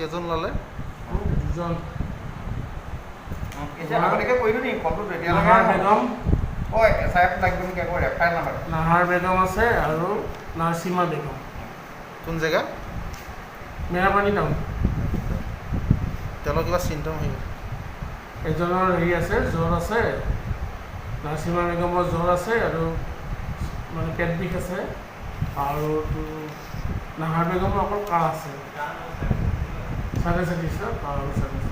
কেইজন ল'লে? দুজন। আগতীয়াকৈ কৈ দিওঁ নি ফোনটো নাহাৰ বেগম নাহাৰ বেগম আছে আৰু নাৰ্চিমা বেগম। কোন জেগা? মেৰাপানী টাউন। তেওঁলোকৰ কিবা চিন্টম হেৰি এজনৰ হেৰি আছে, জ্বৰ আছে, নাৰ্চিমা বেগমৰ জ্বৰ আছে আৰু মানে পেট বিষ আছে, আৰু নাহাৰ বেগমৰ অকল কাহ আছে, চাগে কাহ আৰু চাগে